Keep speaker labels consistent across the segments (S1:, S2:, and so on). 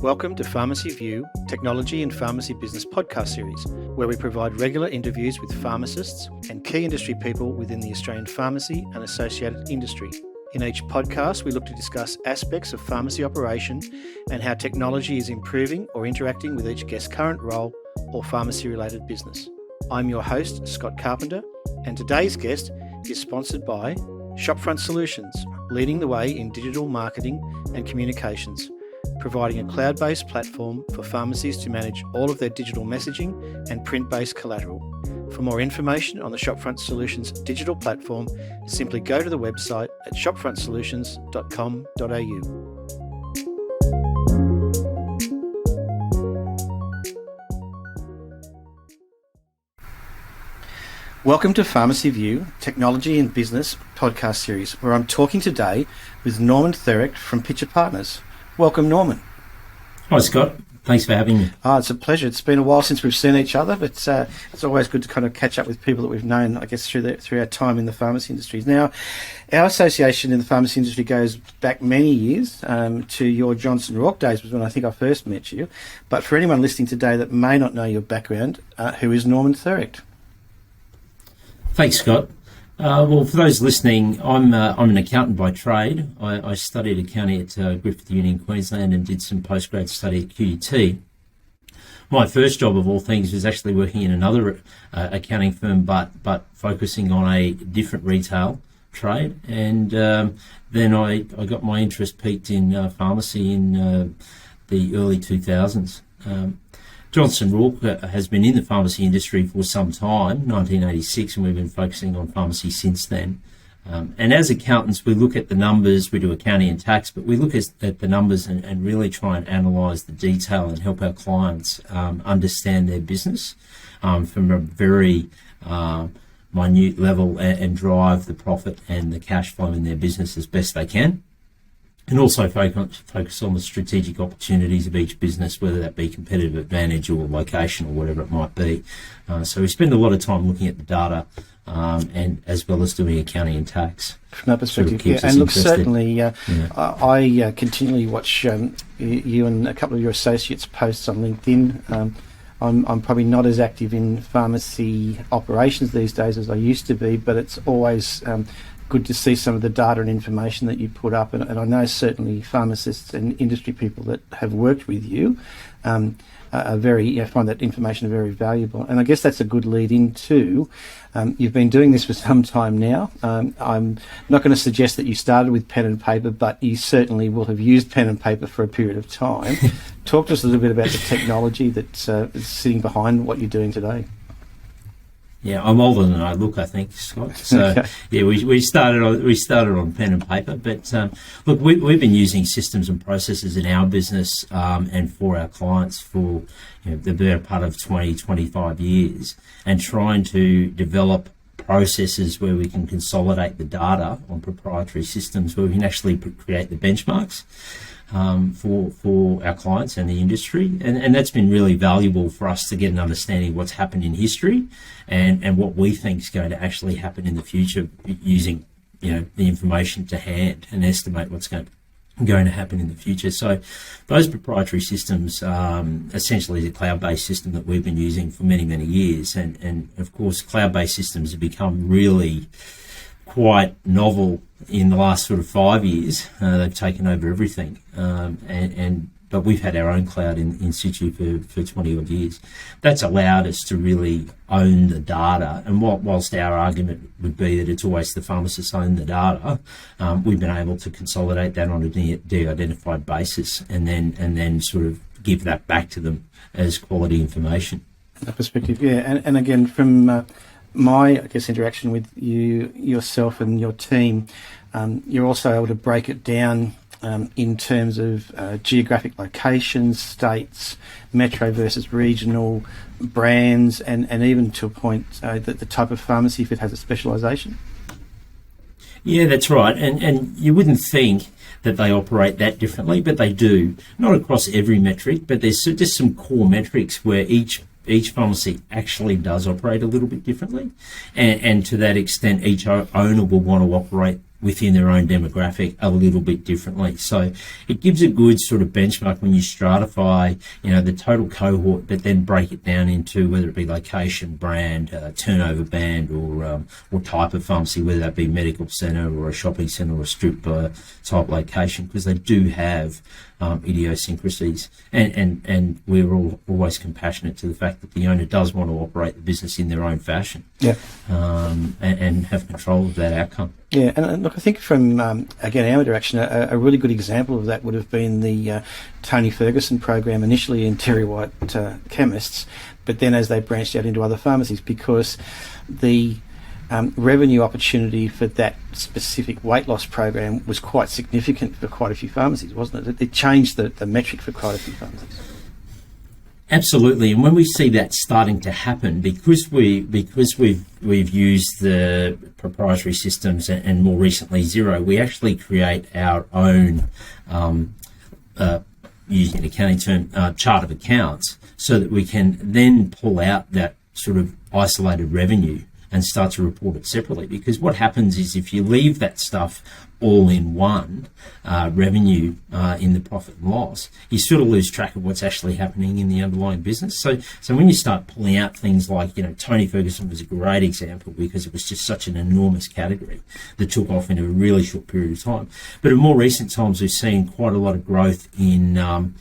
S1: Welcome to Pharmacy View, Technology and Pharmacy Business podcast series, where we provide regular interviews with pharmacists and key industry people within the Australian pharmacy and associated industry. In each podcast, we look to discuss aspects of pharmacy operation and how technology is improving or interacting with each guest's current role or pharmacy-related business. I'm your host, Scott Carpenter, and today's guest is sponsored by Shopfront Solutions, leading the way in digital marketing and communications, providing a cloud-based platform for pharmacies to manage all of their digital messaging and print-based collateral. For more information on the Shopfront Solutions digital platform, simply go to the website at shopfrontsolutions.com.au. Welcome to Pharmacy View, Technology and Business podcast series, where I'm talking today with Norman Thurecht from Pitcher Partners. Welcome, Norman.
S2: Hi, Scott. Thanks for having me.
S1: Oh, it's a pleasure. It's been a while since we've seen each other, but it's always good to kind of catch up with people that we've known, I guess, through our time in the pharmacy industry. Now, our association in the pharmacy industry goes back many years to your Johnson Rourke days, was when I think I first met you. But for anyone listening today that may not know your background, who is Norman Thurecht?
S2: Thanks, Scott. Well, for those listening, I'm an accountant by trade. I studied accounting at Griffith Uni in Queensland and did some postgrad study at QUT. My first job of all things was actually working in another accounting firm, but focusing on a different retail trade. And then I got my interest piqued in pharmacy in the early 2000s. Johnson Rourke has been in the pharmacy industry for some time, 1986, and we've been focusing on pharmacy since then. And as accountants, we look at the numbers, we do accounting and tax, but we look at the numbers and really try and analyse the detail and help our clients understand their business from a very minute level and drive the profit and the cash flow in their business as best they can. And also focus on the strategic opportunities of each business, whether that be competitive advantage or location or whatever it might be. So we spend a lot of time looking at the data and as well as doing accounting and tax.
S1: From that perspective, yeah. And look, certainly I continually watch you and a couple of your associates' posts on LinkedIn. I'm probably not as active in pharmacy operations these days as I used to be, but it's always good to see some of the data and information that you put up, and I know certainly pharmacists and industry people that have worked with you are find that information very valuable. And I guess that's a good lead into you've been doing this for some time now. I'm not going to suggest that you started with pen and paper, but you certainly will have used pen and paper for a period of time. Talk to us a little bit about the technology that's sitting behind what you're doing today.
S2: Yeah, I'm older than I look, I think, Scott. So, okay. Yeah, we started on pen and paper, but look, we've been using systems and processes in our business and for our clients for the better part of 25 years, and trying to develop processes where we can consolidate the data on proprietary systems where we can actually create the benchmarks for our clients and the industry, and that's been really valuable for us to get an understanding of what's happened in history and what we think is going to actually happen in the future, using the information to hand and estimate what's going to happen in the future. So those proprietary systems essentially is a cloud-based system that we've been using for many years, and of course cloud-based systems have become really quite novel in the last sort of 5 years. They've taken over everything, but we've had our own cloud in situ for 20 odd years. That's allowed us to really own the data, and whilst our argument would be that it's always the pharmacists own the data, we've been able to consolidate that on a de-identified basis and then sort of give that back to them as quality information.
S1: That perspective, yeah, and again from my, I guess, interaction with yourself and your team, you're also able to break it down in terms of geographic locations, states, metro versus regional, brands, and even to a point that the type of pharmacy, if it has a specialisation.
S2: Yeah, that's right. And you wouldn't think that they operate that differently, but they do. Not across every metric, but there's just some core metrics where each pharmacy actually does operate a little bit differently, and to that extent each owner will want to operate within their own demographic a little bit differently. So it gives a good sort of benchmark when you stratify, the total cohort, but then break it down into whether it be location, brand, turnover band, or type of pharmacy, whether that be medical centre or a shopping centre or a strip type location, because they do have idiosyncrasies, and we're all always compassionate to the fact that the owner does want to operate the business in their own fashion, and have control of that outcome.
S1: Yeah, and look, I think from again our direction, a really good example of that would have been the Tony Ferguson program, initially in Terry White chemists, but then as they branched out into other pharmacies, because the revenue opportunity for that specific weight loss program was quite significant for quite a few pharmacies, wasn't it? It changed the metric for quite a few pharmacies.
S2: Absolutely, and when we see that starting to happen, because we've used the proprietary systems and more recently Xero, we actually create our own, using an accounting term, chart of accounts, so that we can then pull out that sort of isolated revenue and start to report it separately. Because what happens is, if you leave that stuff all in one revenue in the profit and loss, you sort of lose track of what's actually happening in the underlying business. So when you start pulling out things like, Tony Ferguson was a great example, because it was just such an enormous category that took off in a really short period of time. But in more recent times, we've seen quite a lot of growth in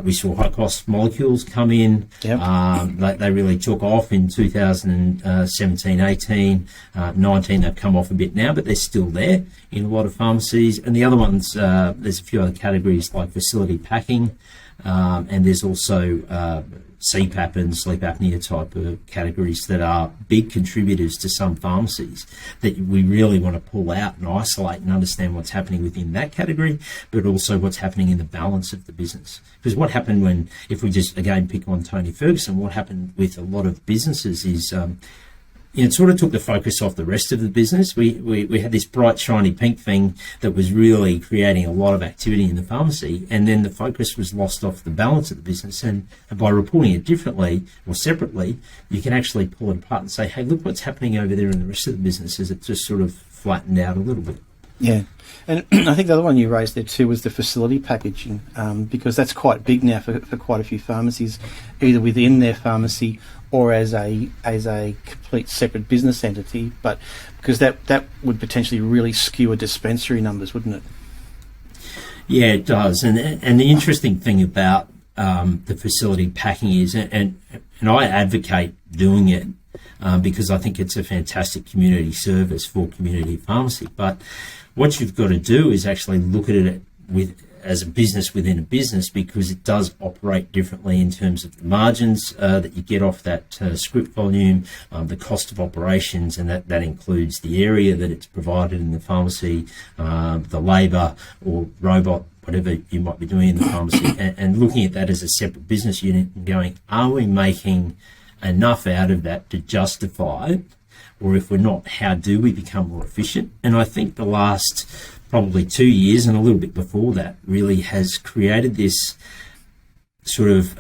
S2: we saw high-cost molecules come in. Yep. They really took off in 2017, 18, 19. They've come off a bit now, but they're still there in a lot of pharmacies. And the other ones, there's a few other categories like facility packing, and there's also CPAP and sleep apnea type of categories that are big contributors to some pharmacies that we really want to pull out and isolate and understand what's happening within that category, but also what's happening in the balance of the business. Because what happened if we just again pick on Tony Ferguson, what happened with a lot of businesses is it sort of took the focus off the rest of the business. We had this bright, shiny pink thing that was really creating a lot of activity in the pharmacy, and then the focus was lost off the balance of the business. And by reporting it differently or separately, you can actually pull it apart and say, hey, look what's happening over there in the rest of the business, as it just sort of flattened out a little bit.
S1: Yeah, and I think the other one you raised there too was the facility packaging, because that's quite big now for quite a few pharmacies, either within their pharmacy or as a complete separate business entity, but because that would potentially really skew dispensary numbers, wouldn't it?
S2: Yeah, it does. And the interesting thing about the facility packing is, and I advocate doing it because I think it's a fantastic community service for community pharmacy. But what you've got to do is actually look at it as a business within a business, because it does operate differently in terms of the margins that you get off that script volume, the cost of operations, and that includes the area that it's provided in the pharmacy, the labour or robot, whatever you might be doing in the pharmacy, and looking at that as a separate business unit and going, are we making enough out of that to justify it? Or if we're not, how do we become more efficient? And I think the last probably 2 years and a little bit before that really has created this sort of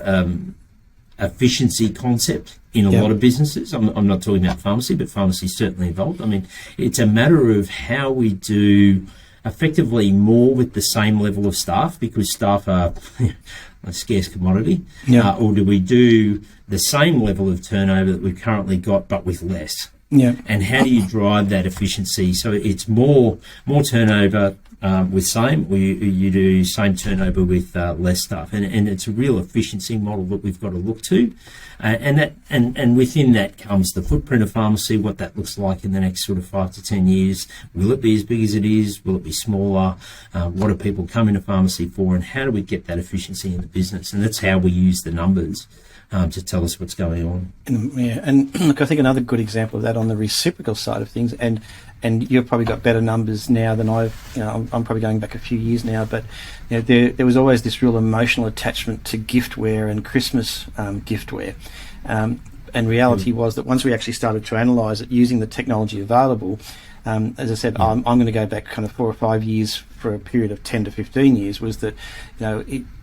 S2: efficiency concept in a lot of businesses. I'm not talking about pharmacy, but pharmacy is certainly involved. I mean, it's a matter of how we do effectively more with the same level of staff, because staff are a scarce commodity, or do we do the same level of turnover that we've currently got but with less? Yeah. And how do you drive that efficiency? So it's more turnover with same, or you do same turnover with less staff, and it's a real efficiency model that we've got to look to, and within that comes the footprint of pharmacy, what that looks like in the next sort of 5 to 10 years. Will it be as big as it is? Will it be smaller? What do people come into pharmacy for, and how do we get that efficiency in the business? And that's how we use the numbers to tell us what's going on.
S1: And look, I think another good example of that on the reciprocal side of things, and you've probably got better numbers now than I've. I'm probably going back a few years now, but there was always this real emotional attachment to giftware and Christmas giftware. And reality was that once we actually started to analyse it using the technology available, as I said, I'm going to go back kind of 4 or 5 years for a period of 10 to 15 years, was that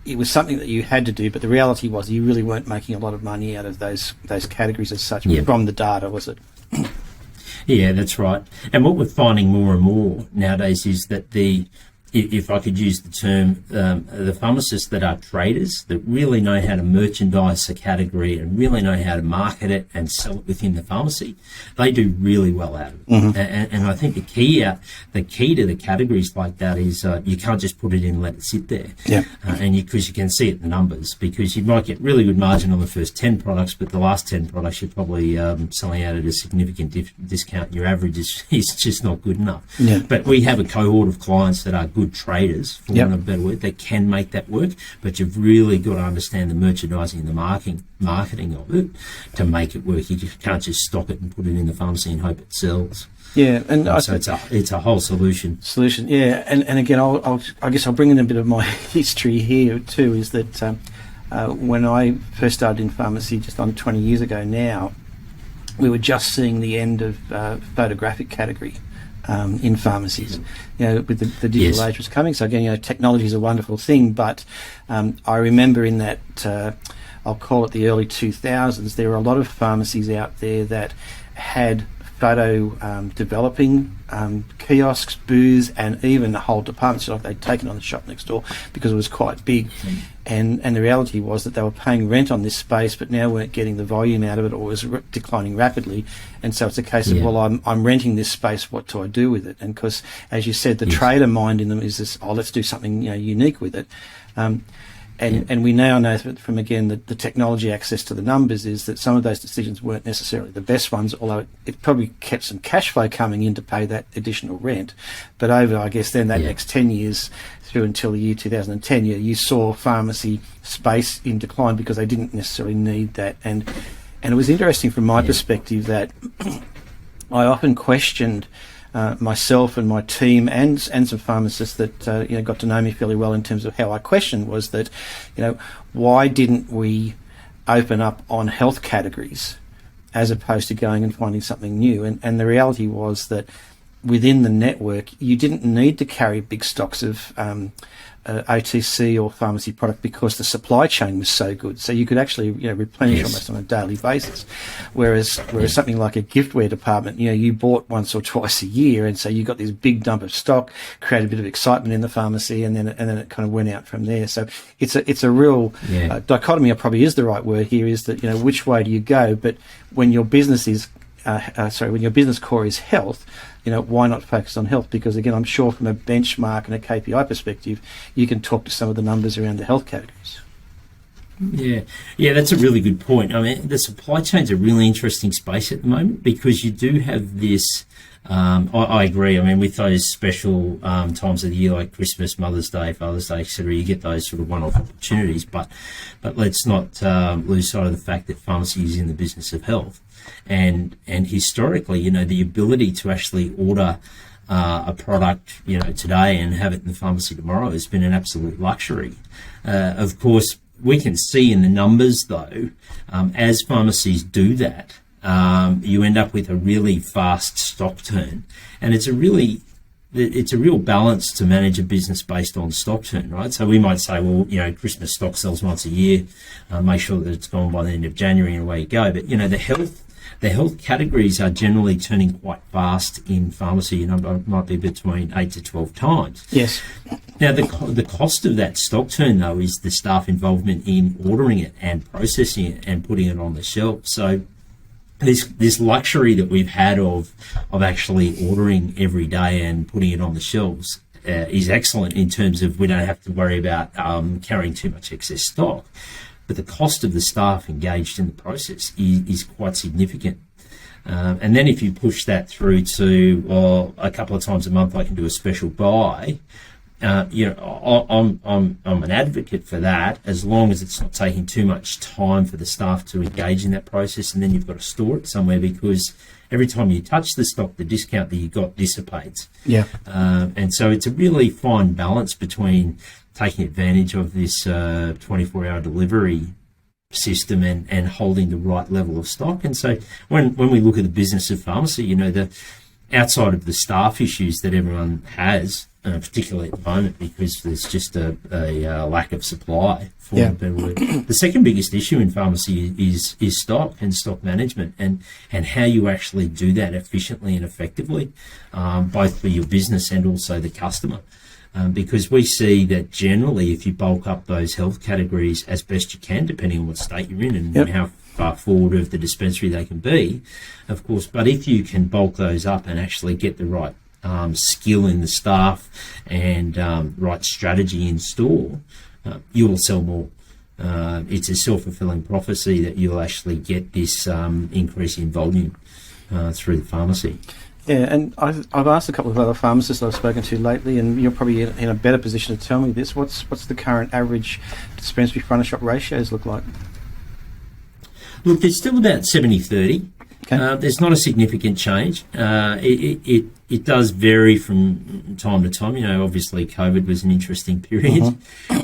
S1: it was something that you had to do, but the reality was you really weren't making a lot of money out of those categories as such from the data, was it?
S2: Yeah, that's right. And what we're finding more and more nowadays is that if I could use the term, the pharmacists that are traders that really know how to merchandise a category and really know how to market it and sell it within the pharmacy, they do really well out of it.
S1: Mm-hmm.
S2: And I think the key to the categories like that is you can't just put it in and let it sit there.
S1: Yeah.
S2: Because you can see it in the numbers, because you might get really good margin on the first 10 products, but the last 10 products you're probably selling out at a significant discount. Your average is just not good enough.
S1: Yeah.
S2: But we have a cohort of clients that are good traders, for
S1: Yep.
S2: want of a better word, that can make that work, but you've really got to understand the merchandising and the marketing of it to make it work. You just can't just stock it and put it in the pharmacy and hope it sells.
S1: Yeah, and
S2: So it's a whole solution.
S1: Yeah, and again, I guess I'll bring in a bit of my history here too. Is that when I first started in pharmacy just on 20 years ago now, we were just seeing the end of photographic category in pharmacies. With the digital
S2: Yes.
S1: age was coming. So again, technology is a wonderful thing, but I remember in that I'll call it the early 2000s, there were a lot of pharmacies out there that had photo developing kiosks, booths, and even whole departments like they'd taken on the shop next door because it was quite big. And the reality was that they were paying rent on this space, but now weren't getting the volume out of it, or was declining rapidly. And so it's a case of, well, I'm renting this space. What do I do with it? And because, as you said, the trader mind in them is this, let's do something unique with it. And we now know from again the technology access to the numbers is that some of those decisions weren't necessarily the best ones, although it probably kept some cash flow coming in to pay that additional rent. But over, I guess, then that next 10 years through until the year 2010, you saw pharmacy space in decline because they didn't necessarily need that. And it was interesting from my perspective that I often questioned myself and my team and some pharmacists that got to know me fairly well in terms of how I questioned was that, why didn't we open up on health categories as opposed to going and finding something new? And the reality was that within the network, you didn't need to carry big stocks of OTC or pharmacy product because the supply chain was so good. So you could actually replenish almost on a daily basis. Whereas something like a giftware department, you bought once or twice a year, and so you got this big dump of stock, created a bit of excitement in the pharmacy, and then it kind of went out from there. So it's a real dichotomy. Probably is the right word here. Is that which way do you go? But when your business is when your business core is health, why not focus on health? Because again, I'm sure from a benchmark and a KPI perspective, you can talk to some of the numbers around the health categories. Yeah,
S2: that's a really good point. I mean, the supply chain's a really interesting space at the moment because you do have this. I agree. I mean, with those special times of the year like Christmas, Mother's Day, Father's Day, etc., you get those sort of one-off opportunities. But let's not lose sight of the fact that pharmacy is in the business of health. And historically, the ability to actually order a product, today and have it in the pharmacy tomorrow has been an absolute luxury. Of course, we can see in the numbers, though, as pharmacies do that, you end up with a really fast stock turn. And it's a real balance to manage a business based on stock turn, right? So we might say, well, Christmas stock sells once a year, make sure that it's gone by the end of January and away you go. But, the health categories are generally turning quite fast in pharmacy. It might be between 8 to 12 times.
S1: Yes.
S2: Now, the cost of that stock turn, though, is the staff involvement in ordering it and processing it and putting it on the shelf. So this luxury that we've had of actually ordering every day and putting it on the shelves is excellent in terms of we don't have to worry about carrying too much excess stock. But the cost of the staff engaged in the process is quite significant. And then if you push that through to a couple of times a month, I can do a special buy. I'm an advocate for that as long as it's not taking too much time for the staff to engage in that process, and then you've got to store it somewhere because every time you touch the stock, the discount that you got dissipates.
S1: Yeah.
S2: And so it's a really fine balance between taking advantage of this 24-hour delivery system and holding the right level of stock. And so when we look at the business of pharmacy, the outside of the staff issues that everyone has, particularly at the moment, because there's just a lack of supply, for a better word. The second biggest issue in pharmacy is stock and stock management, and how you actually do that efficiently and effectively, both for your business and also the customer. Because we see that generally, if you bulk up those health categories as best you can, depending on what state you're in and how far forward of the dispensary they can be, of course, but if you can bulk those up and actually get the right skill in the staff and right strategy in store, you will sell more. It's a self-fulfilling prophecy that you'll actually get this increase in volume through the pharmacy.
S1: Yeah, and I've asked a couple of other pharmacists I've spoken to lately, and you're probably in a better position to tell me this. What's the current average dispensary front-of-shop ratios look like?
S2: Look, it's still about 70-30.
S1: Okay.
S2: There's not a significant change. It does vary from time to time. Obviously COVID was an interesting period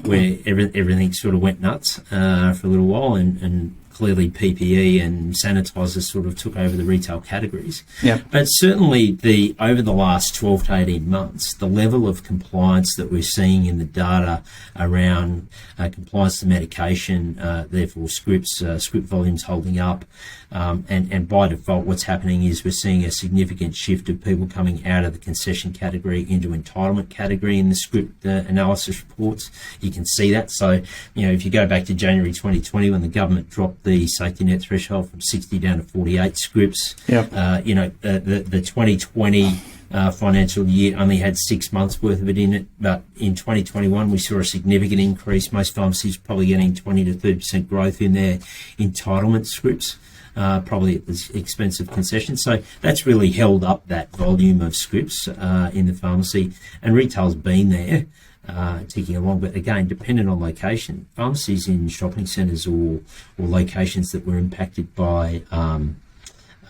S2: where everything sort of went nuts for a little while, and clearly PPE and sanitizers sort of took over the retail categories.
S1: Yeah.
S2: But certainly over the last 12 to 18 months, the level of compliance that we're seeing in the data around compliance to medication, therefore script volumes holding up, and by default what's happening is we're seeing a significant shift of people coming out of the concession category into entitlement category in the script analysis reports. You can see that. So, if you go back to January 2020 when the government dropped the safety net threshold from 60 down to 48 scripts.
S1: Yep.
S2: The 2020 financial year only had 6 months worth of it in it, but in 2021 we saw a significant increase. Most pharmacies probably getting 20 to 30% growth in their entitlement scripts, probably at the expense of concessions. So that's really held up that volume of scripts in the pharmacy, and retail's been there. Ticking along, but again, dependent on location. Pharmacies in shopping centres or locations that were impacted by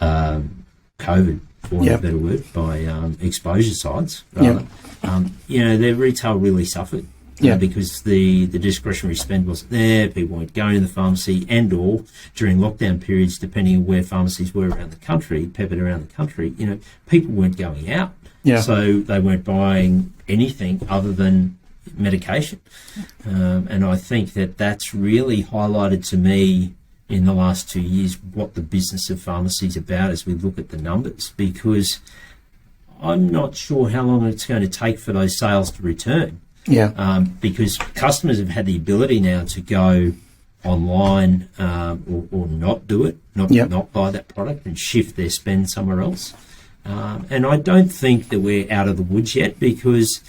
S2: COVID, for want of a better word, by exposure sites, rather, their retail really suffered because the discretionary spend wasn't there. People weren't going to the pharmacy, and or during lockdown periods, depending on where pharmacies were around the country, peppered around the country, people weren't going out, so they weren't buying anything other than medication, and I think that's really highlighted to me in the last 2 years what the business of pharmacy is about as we look at the numbers, because I'm not sure how long it's going to take for those sales to return. Because customers have had the ability now to go online or not do it, not buy that product and shift their spend somewhere else. And I don't think that we're out of the woods yet, because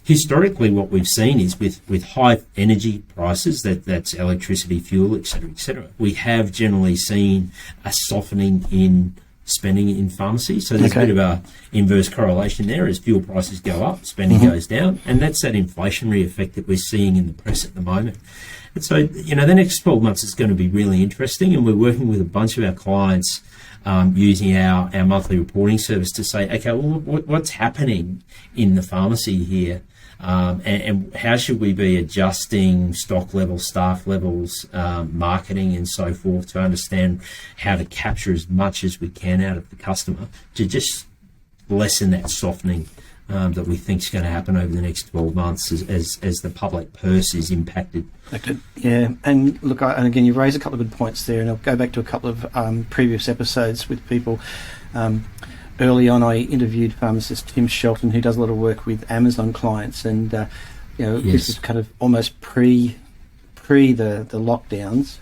S2: historically what we've seen is with high energy prices, that's electricity, fuel, et cetera, we have generally seen a softening in spending in pharmacy. So there's a bit of a inverse correlation there. As fuel prices go up, spending goes down, and that's that inflationary effect that we're seeing in the press at the moment. And so, the next 12 months is going to be really interesting, and we're working with a bunch of our clients using our monthly reporting service to say, okay, well, what's happening in the pharmacy here? And how should we be adjusting stock levels, staff levels, marketing and so forth, to understand how to capture as much as we can out of the customer to just lessen that softening that we think is going to happen over the next 12 months as the public purse is impacted.
S1: Yeah, and look, and again, you've raised a couple of good points there, and I'll go back to a couple of previous episodes with people. Early on, I interviewed pharmacist Tim Shelton, who does a lot of work with Amazon clients, and this is kind of almost pre the lockdowns,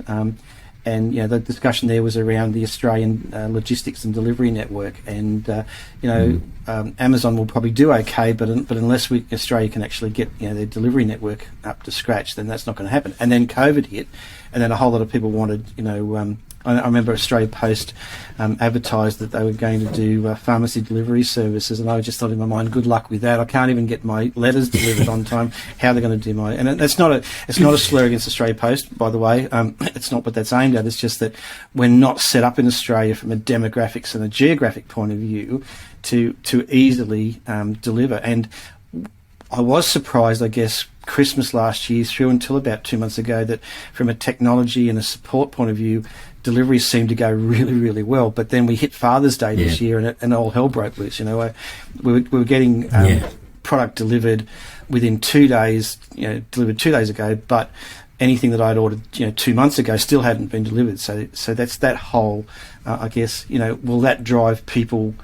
S1: and the discussion there was around the Australian logistics and delivery network, and Amazon will probably do okay, but unless Australia can actually get their delivery network up to scratch, then that's not going to happen. And then COVID hit, and then a whole lot of people wanted I remember Australia Post advertised that they were going to do pharmacy delivery services, and I just thought in my mind, good luck with that. I can't even get my letters delivered on time. How are they going to do my? And it's not a slur against Australia Post, by the way. It's not what that's aimed at. It's just that we're not set up in Australia from a demographics and a geographic point of view to easily deliver. And I was surprised, I guess, Christmas last year through until about 2 months ago, that from a technology and a support point of view, deliveries seemed to go really, really well. But then we hit Father's Day this year, and all hell broke loose. We were getting product delivered within 2 days, delivered 2 days ago, but anything that I'd ordered, 2 months ago still hadn't been delivered. So that's that whole, I guess, will that drive people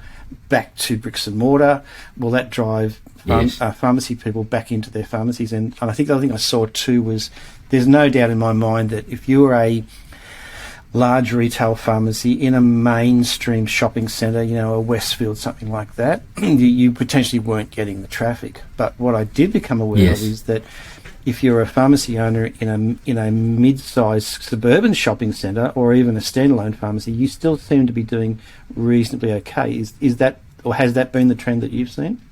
S1: back to bricks and mortar? Will that drive pharmacy people back into their pharmacies? And I think the other thing I saw too was there's no doubt in my mind that if you were a large retail pharmacy in a mainstream shopping centre, a Westfield, something like that, you potentially weren't getting the traffic. But what I did become aware of is that if you're a pharmacy owner in a mid-sized suburban shopping centre or even a standalone pharmacy, you still seem to be doing reasonably okay. Is that, or has that been the trend that you've seen?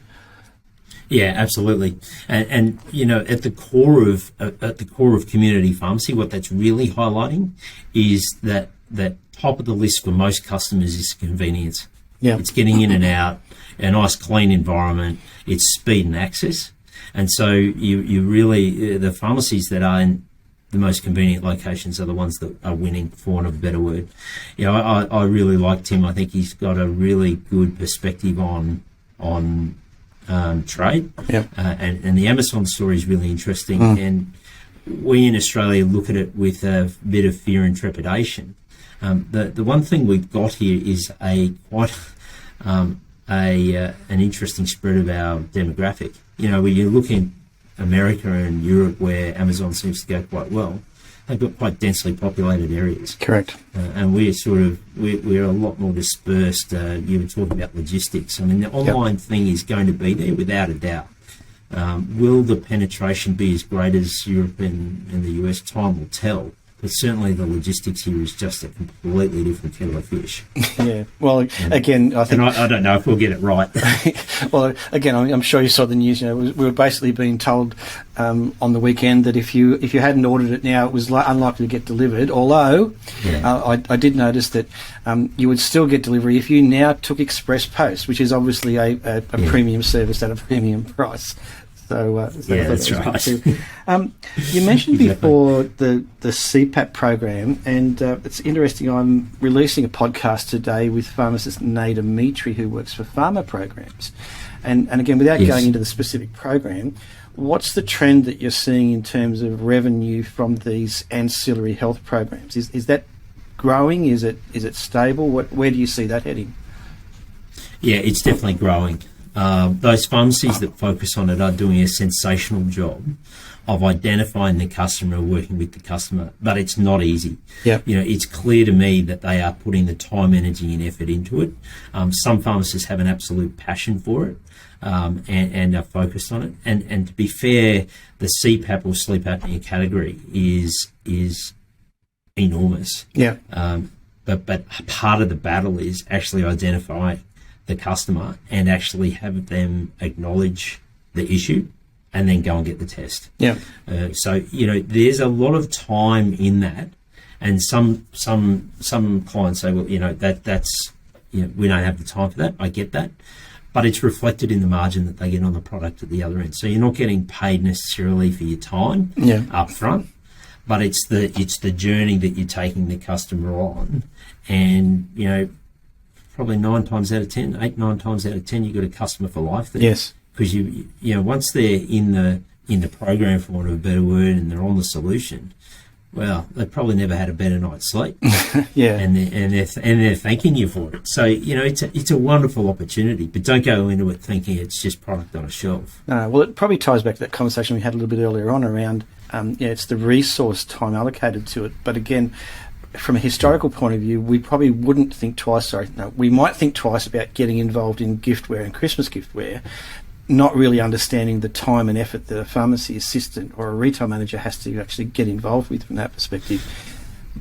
S2: Yeah, absolutely. And at the core of community pharmacy, what that's really highlighting is that top of the list for most customers is convenience. Yeah, it's getting in and out, a nice clean environment, it's speed and access. And so you really, the pharmacies that are in the most convenient locations are the ones that are winning, for want of a better word. I really like Tim. I think he's got a really good perspective on trade. Yep. And the Amazon story is really interesting. And we in Australia look at it with a bit of fear and trepidation. The one thing we've got here is an interesting spread of our demographic. When you look in America and Europe, where Amazon seems to go quite well, they've got quite densely populated areas. Correct. And we're a lot more dispersed. You were talking about logistics. I mean, the online thing is going to be there without a doubt. Will the penetration be as great as Europe and the US? Time will tell. But certainly the logistics here is just a completely different kettle of fish. Yeah. Well, again, I think... And I don't know if we'll get it right. Well, again, I'm sure you saw the news. We were basically being told on the weekend that if you hadn't ordered it now, it was unlikely to get delivered. Although I did notice that you would still get delivery if you now took Express Post, which is obviously a premium service at a premium price. So that's right. You mentioned before the CPAP program, and it's interesting. I'm releasing a podcast today with pharmacist Nada Mitri, who works for pharma programs. And again, without going into the specific program, what's the trend that you're seeing in terms of revenue from these ancillary health programs? Is that growing? Is it stable? Where do you see that heading? Yeah, it's definitely growing. Those pharmacies that focus on it are doing a sensational job of identifying the customer, working with the customer, but it's not easy. Yep. It's clear to me that they are putting the time, energy and effort into it. Some pharmacists have an absolute passion for it and are focused on it. And to be fair, the CPAP or sleep apnea category is enormous. Yeah. But part of the battle is actually identify the customer and actually have them acknowledge the issue and then go and get the test. Yeah. So there's a lot of time in that, and some clients say, well, that's we don't have the time for that. I get that, but it's reflected in the margin that they get on the product at the other end. So you're not getting paid necessarily for your time up front, but it's the journey that you're taking the customer on, and probably 9 times out of 10, 8-9 times out of 10, you've got a customer for life there. Yes. Because once they're in the program, for want of a better word, and they're on the solution, well, they've probably never had a better night's sleep. Yeah. And they're thanking you for it. So it's a wonderful opportunity, but don't go into it thinking it's just product on a shelf. No, well, it probably ties back to that conversation we had a little bit earlier on around it's the resource time allocated to it. But again, from a historical point of view, we probably wouldn't think twice. We might think twice about getting involved in giftware and Christmas giftware, not really understanding the time and effort that a pharmacy assistant or a retail manager has to actually get involved with from that perspective.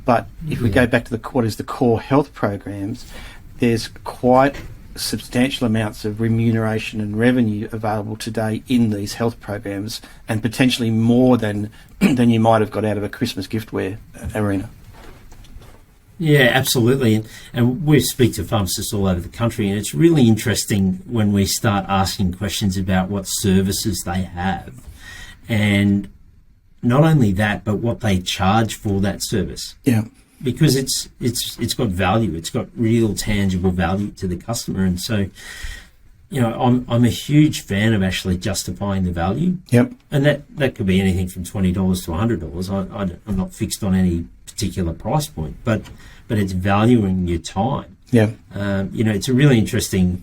S2: But if we go back to what is the core health programs, there's quite substantial amounts of remuneration and revenue available today in these health programs, and potentially more than you might have got out of a Christmas giftware arena. Yeah, absolutely. And we speak to pharmacists all over the country, and it's really interesting when we start asking questions about what services they have. And not only that, but what they charge for that service. Yeah. Because it's got value. It's got real tangible value to the customer. And so I'm a huge fan of actually justifying the value.
S1: Yep.
S2: And that could be anything from $20 to $100. I'm not fixed on any particular price point, but it's valuing your time.
S1: Yeah.
S2: It's a really interesting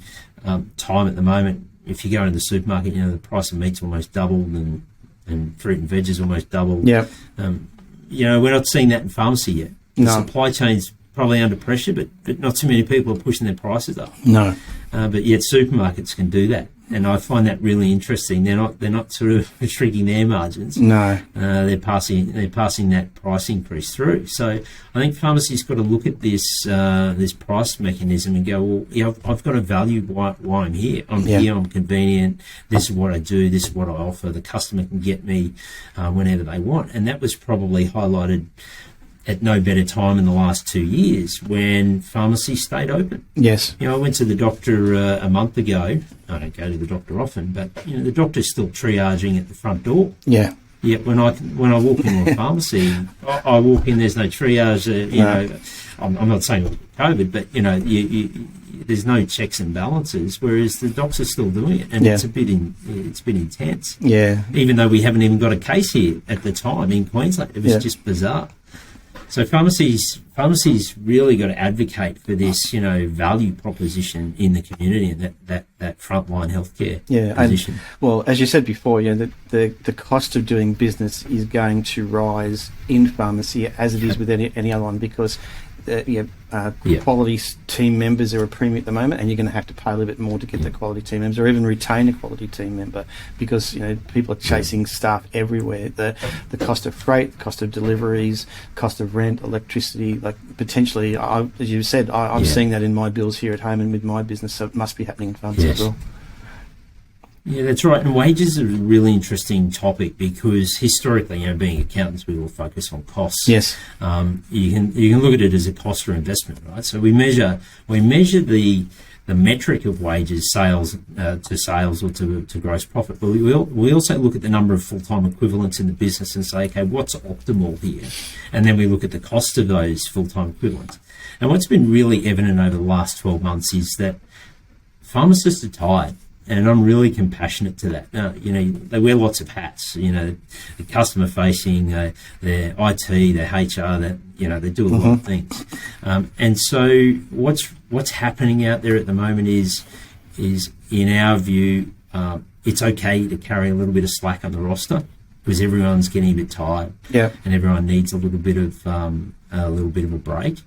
S2: time at the moment. If you go into the supermarket, the price of meat's almost doubled and fruit and veg is almost doubled.
S1: Yeah.
S2: We're not seeing that in pharmacy yet. The supply chain's probably under pressure, but not too many people are pushing their prices up.
S1: No.
S2: But yet supermarkets can do that, and I find that really interesting. They're not sort of shrinking their margins.
S1: No.
S2: They're passing that price increase through. So I think pharmacy's got to look at this price mechanism and go, well, I've got to value why I'm here. I'm here. I'm convenient. This is what I do. This is what I offer. The customer can get me whenever they want, and that was probably highlighted at no better time in the last 2 years when pharmacy stayed open.
S1: Yes.
S2: I went to the doctor a month ago. I don't go to the doctor often, but the doctor's still triaging at the front door.
S1: Yeah.
S2: Yet when I walk into a pharmacy, I walk in. There's no triage. I'm not saying COVID, but there's no checks and balances. Whereas the doctor's still doing it, and it's been intense.
S1: Yeah.
S2: Even though we haven't even got a case here at the time in Queensland, it was just bizarre. So pharmacies really got to advocate for this, value proposition in the community and that frontline healthcare position.
S1: And, as you said before, the cost of doing business is going to rise in pharmacy as it is with any other one, because quality team members are a premium at the moment, and you're going to have to pay a little bit more to get the quality team members, or even retain a quality team member, because people are chasing staff everywhere. The cost of freight, cost of deliveries, cost of rent, electricity, like potentially, as you said, I'm seeing that in my bills here at home and with my business, so it must be happening in pharmacy as well.
S2: Yeah, that's right. And wages are a really interesting topic because historically, being accountants, we all focus on costs.
S1: Yes.
S2: You can look at it as a cost or investment, right? So we measure the metric of wages, sales to sales or to gross profit. But we also look at the number of full-time equivalents in the business and say, okay, what's optimal here? And then we look at the cost of those full-time equivalents. And what's been really evident over the last 12 months is that pharmacists are tired. And I'm really compassionate to that. They wear lots of hats. The customer facing, their IT, their HR. They do a lot of things. And so what's happening out there at the moment is in our view, it's okay to carry a little bit of slack on the roster because everyone's getting a bit tired. Yeah. And everyone needs a little bit of a break.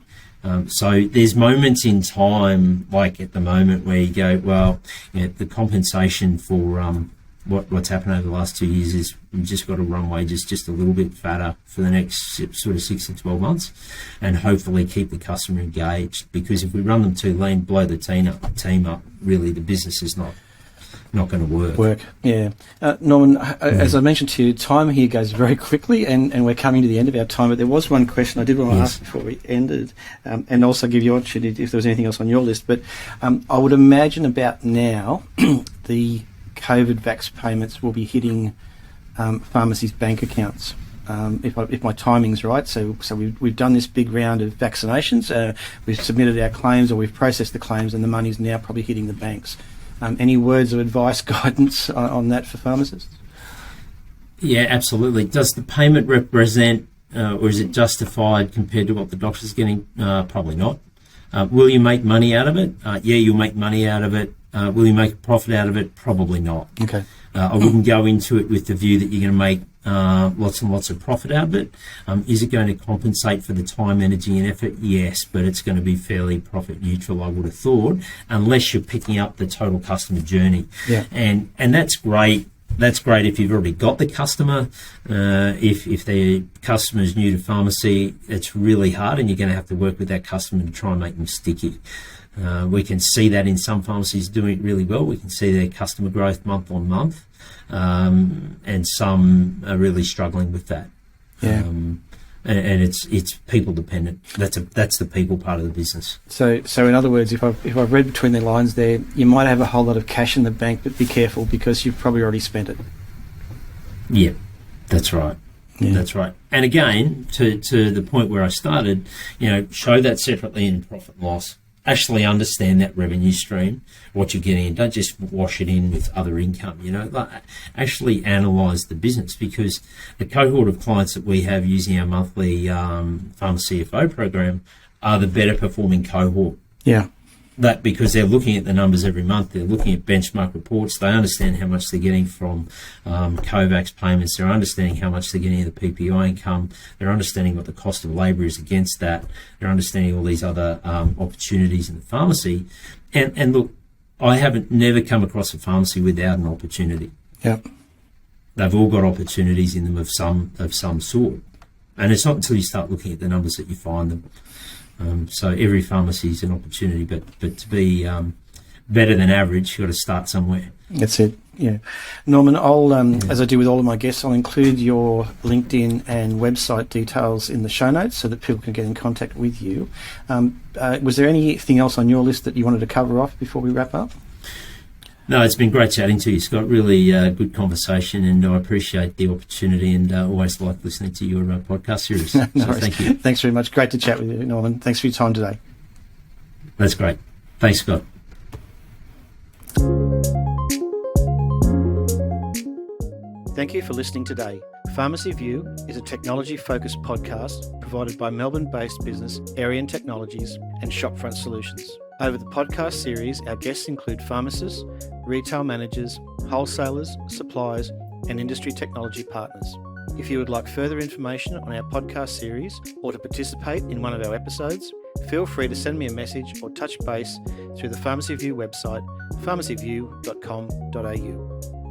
S2: So there's moments in time, like at the moment, where you go, well, the compensation for what's happened over the last 2 years is we've just got to run wages just a little bit fatter for the next sort of 6 to 12 months, and hopefully keep the customer engaged. Because if we run them too lean, blow the team up, really the business is not going to work. Yeah.
S1: Norman, as I mentioned to you, time here goes very quickly, and we're coming to the end of our time, but there was one question I did want to ask before we ended, and also give you an opportunity if there was anything else on your list. But I would imagine about now the COVID vax payments will be hitting pharmacies' bank accounts. If my timing's right, so we've done this big round of vaccinations, we've submitted our claims, or we've processed the claims, and the money's now probably hitting the banks. Any words of advice, guidance on that for pharmacists?
S2: Yeah, absolutely. Does the payment represent, or is it justified compared to what the doctor's getting? Probably not. Will you make money out of it? Yeah, you'll make money out of it. Will you make a profit out of it? Probably not.
S1: Okay.
S2: I wouldn't go into it with the view that you're going to make lots and lots of profit out of it. Is it going to compensate for the time, energy and effort? Yes, but it's going to be fairly profit neutral, I would have thought, unless you're picking up the total customer journey.
S1: Yeah.
S2: And that's great. That's great if you've already got the customer. If their customer's new to pharmacy, it's really hard, and you're going to have to work with that customer to try and make them sticky. We can see that in some pharmacies doing it really well. We can see their customer growth month on month, and some are really struggling with that.
S1: Yeah.
S2: And it's people dependent. That's the people part of the business.
S1: So in other words, if I've read between the lines there, you might have a whole lot of cash in the bank, but be careful because you've probably already spent it.
S2: Yeah, that's right.
S1: Yeah.
S2: That's right. And again, to the point where I started, show that separately in profit and loss. actually understand that revenue stream, what you're getting, and don't just wash it in with other income, like actually analyse the business, because the cohort of clients that we have using our monthly Pharmacy CFO program are the better performing cohort.
S1: Yeah.
S2: That because they're looking at the numbers every month, they're looking at benchmark reports, they understand how much they're getting from COVAX payments, they're understanding how much they're getting of the PPI income, they're understanding what the cost of labour is against that, they're understanding all these other opportunities in the pharmacy. And look, I haven't never come across a pharmacy without an opportunity.
S1: Yep.
S2: They've all got opportunities in them of some sort. And it's not until you start looking at the numbers that you find them. So every pharmacy is an opportunity, but to be better than average, you've got to start somewhere.
S1: That's it. Yeah, Norman, I'll as I do with all of my guests, I'll include your LinkedIn and website details in the show notes so that people can get in contact with you. Was there anything else on your list that you wanted to cover off before we wrap up?
S2: No, it's been great chatting to you, Scott. Really good conversation, and I appreciate the opportunity, and always like listening to your podcast series.
S1: No
S2: so thank you.
S1: Thanks very much. Great to chat with you, Norman. Thanks for your time today.
S2: That's great. Thanks, Scott.
S1: Thank you for listening today. Pharmacy View is a technology-focused podcast provided by Melbourne-based business Arian Technologies and Shopfront Solutions. Over the podcast series, our guests include pharmacists, retail managers, wholesalers, suppliers, and industry technology partners. If you would like further information on our podcast series or to participate in one of our episodes, feel free to send me a message or touch base through the Pharmacy View website, pharmacyview.com.au.